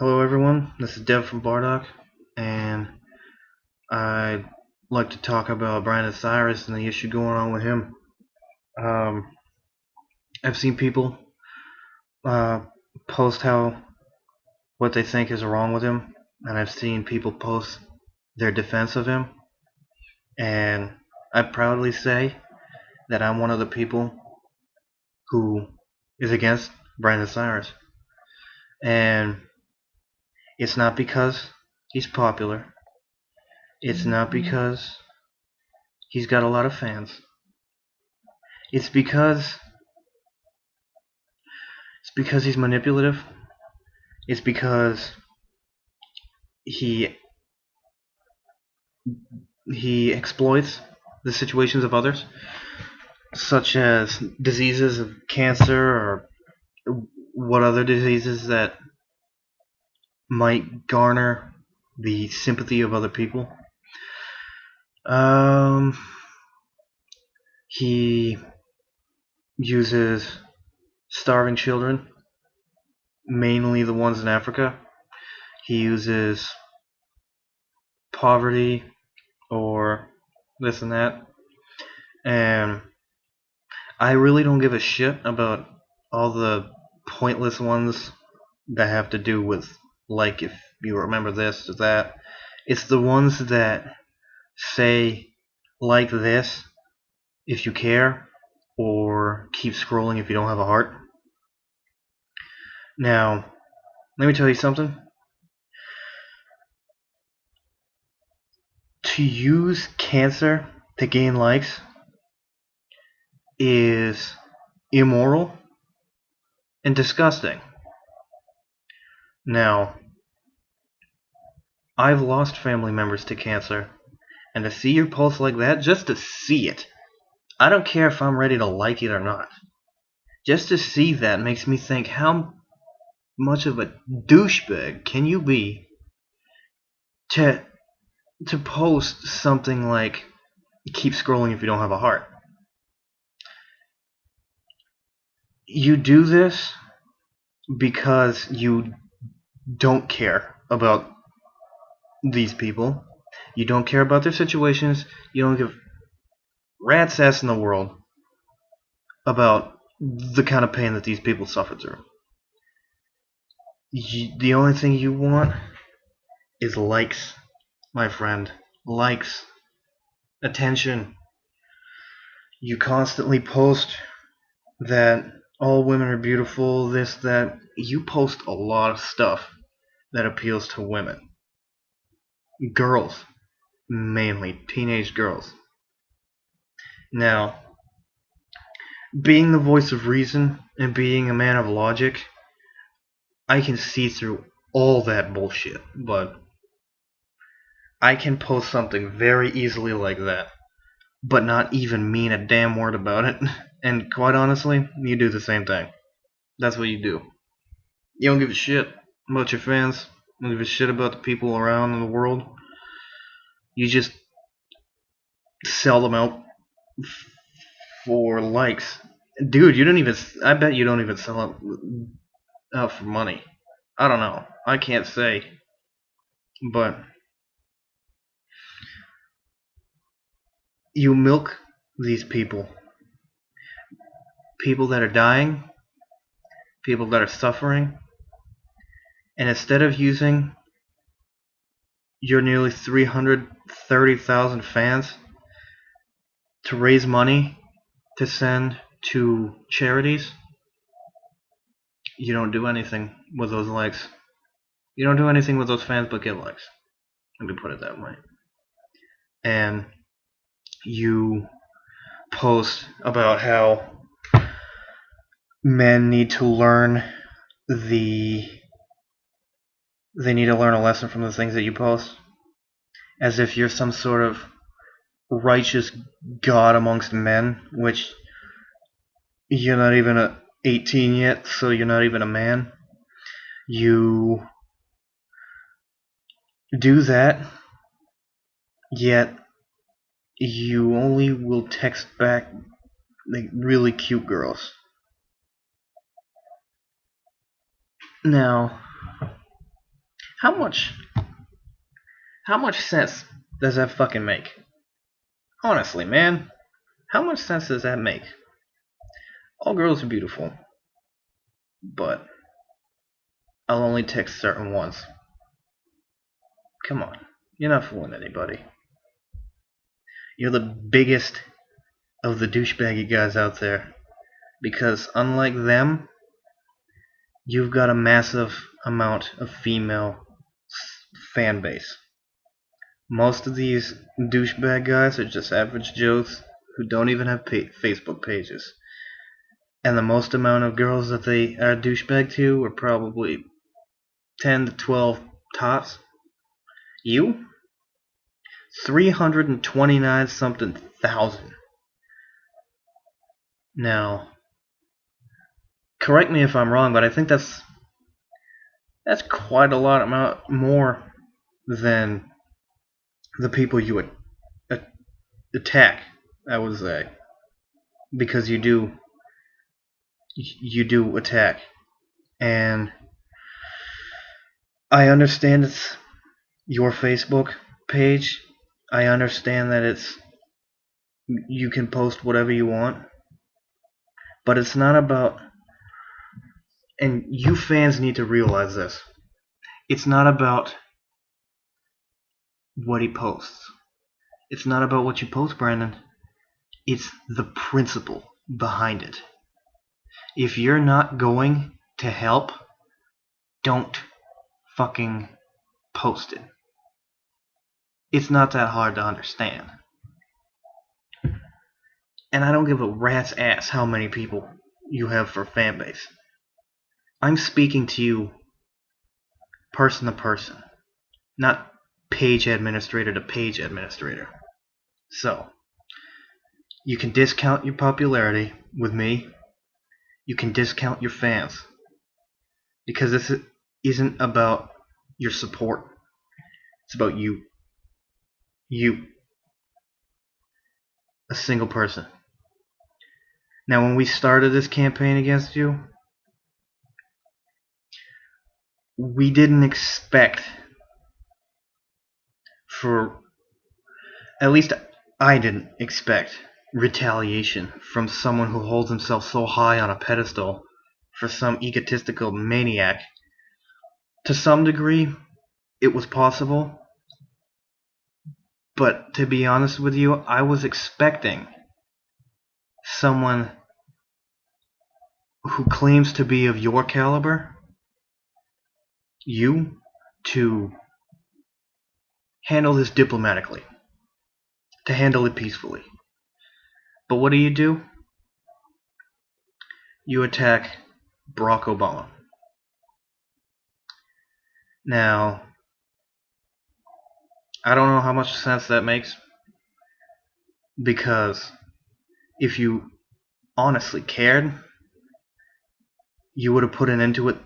Hello everyone, this is Dev from Bardock, and I'd like to talk about Brandon Cyrus and the issue going on with him. Um, I've seen people uh, post what they think is wrong with him, and I've seen people post their defense of him, and I proudly say that I'm one of the people who is against Brandon Cyrus. And it's not because he's popular. It's not because he's got a lot of fans. It's because he's manipulative. It's because he exploits the situations of others, such as diseases of cancer or what other diseases that might garner the sympathy of other people. He uses starving children, mainly the ones in Africa. He uses poverty or this and that. And I really don't give a shit about all the pointless ones that have to do with, like, if you remember this or that. It's the ones that say, like this if you care, or keep scrolling if you don't have a heart. Now, let me tell you something. To use cancer to gain likes is immoral and disgusting. Now, I've lost family members to cancer, and to see your post like that, just to see it, I don't care if I'm ready to like it or not. Just to see that makes me think, how much of a douchebag can you be to post something like, keep scrolling if you don't have a heart? You do this because you don't care about these people. You don't care about their situations. You don't give rat's ass in the world about the kind of pain that these people suffer through. The only thing you want is likes, my friend. Likes. Attention. You constantly post that all women are beautiful, this, that. You post a lot of stuff that appeals to women. Girls. Mainly. Teenage girls. Now, being the voice of reason and being a man of logic, I can see through all that bullshit, but I can post something very easily like that, but not even mean a damn word about it. And quite honestly, you do the same thing. That's what you do. You don't give a shit about your fans. You don't give a shit about the people around in the world. You just sell them out for likes. Dude, you don't even. I bet you don't even sell it out for money. I don't know. I can't say. But you milk these people. People that are dying. People that are suffering. And instead of using your nearly 330,000 fans to raise money to send to charities, you don't do anything with those likes. You don't do anything with those fans but get likes. Let me put it that way. And you post about how men need to learn they need to learn a lesson from the things that you post, as if you're some sort of righteous god amongst men, which you're not even 18 yet, so you're not even a man. You do that, yet you only will text back like really cute girls. Now, How much sense does that fucking make? Honestly, man, how much sense does that make? All girls are beautiful, but I'll only text certain ones. Come on, you're not fooling anybody. You're the biggest of the douchebaggy guys out there, because unlike them, you've got a massive amount of female fan base. Most of these douchebag guys are just average Joes who don't even have Facebook pages. And the most amount of girls that they are douchebag to are probably 10 to 12 tops. You? 329 something thousand. Now, correct me if I'm wrong, but I think that's quite a lot more than the people you would attack, I would say, because you do attack, and I understand it's your Facebook page. I understand that you can post whatever you want, but it's not about, and you fans need to realize this, it's not about what he posts. It's not about what you post, Brandon. It's the principle behind it. If you're not going to help, don't fucking post it. It's not that hard to understand. And I don't give a rat's ass how many people you have for fan base. I'm speaking to you person to person, not page administrator to page administrator. So, you can discount your popularity with me. You can discount your fans. Because this isn't about your support. It's about you. You. A single person. Now, when we started this campaign against you, we didn't expect at least I didn't expect retaliation from someone who holds himself so high on a pedestal for some egotistical maniac. To some degree, it was possible, but to be honest with you, I was expecting someone who claims to be of your caliber, you, to handle this diplomatically, to handle it peacefully. But what do? You attack Barack Obama. Now, I don't know how much sense that makes, because if you honestly cared, you would have put an end to it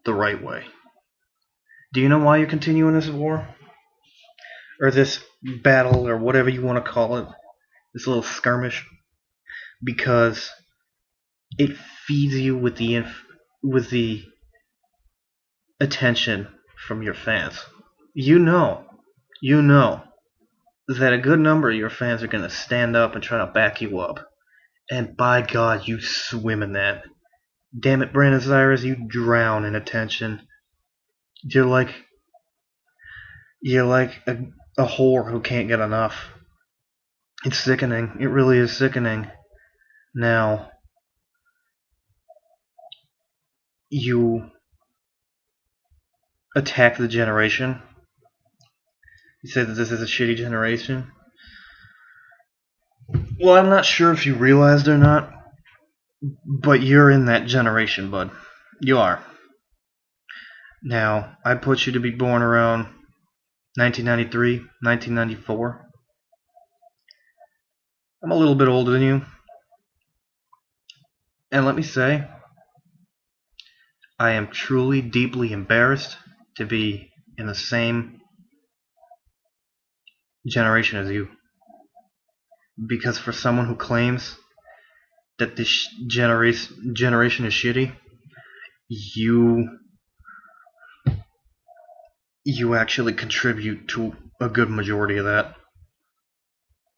the right way. Do you know why you're continuing this war? Or this battle, or whatever you want to call it, this little skirmish? Because it feeds you with the attention from your fans. You know that a good number of your fans are going to stand up and try to back you up. And by God, you swim in that. Damn it, Brandon Cyrus, you drown in attention. You're like a whore who can't get enough. It's sickening. It really is sickening. Now, you attack the generation. You say that this is a shitty generation. Well, I'm not sure if you realized or not, but you're in that generation, bud. You are. Now, I put you to be born around 1993, 1994. I'm a little bit older than you. And let me say, I am truly, deeply embarrassed to be in the same generation as you. Because for someone who claims that this generation is shitty, you you actually contribute to a good majority of that.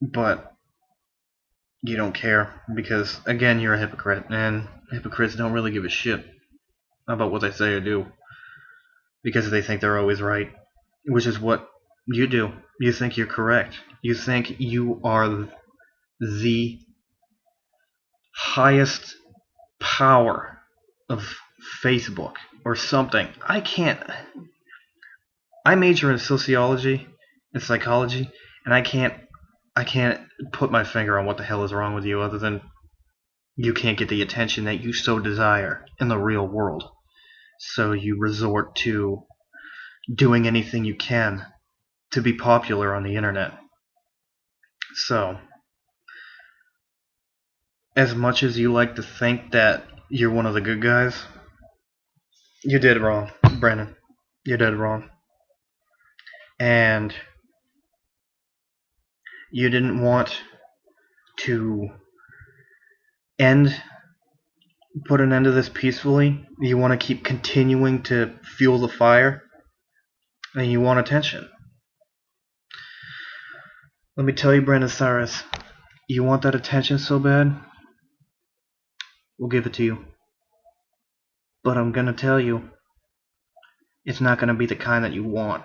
But you don't care because, again, you're a hypocrite, and hypocrites don't really give a shit about what they say or do because they think they're always right, which is what you do. You think you're correct. You think you are the highest power of Facebook or something. I major in sociology and psychology, and I can't put my finger on what the hell is wrong with you other than you can't get the attention that you so desire in the real world. So you resort to doing anything you can to be popular on the internet. So, as much as you like to think that you're one of the good guys, you did wrong, Brandon. You did wrong. And you didn't want to put an end to this peacefully. You want to keep continuing to fuel the fire, and you want attention. Let me tell you, Brandon Cyrus, you want that attention so bad, we'll give it to you. But I'm gonna tell you, it's not gonna be the kind that you want.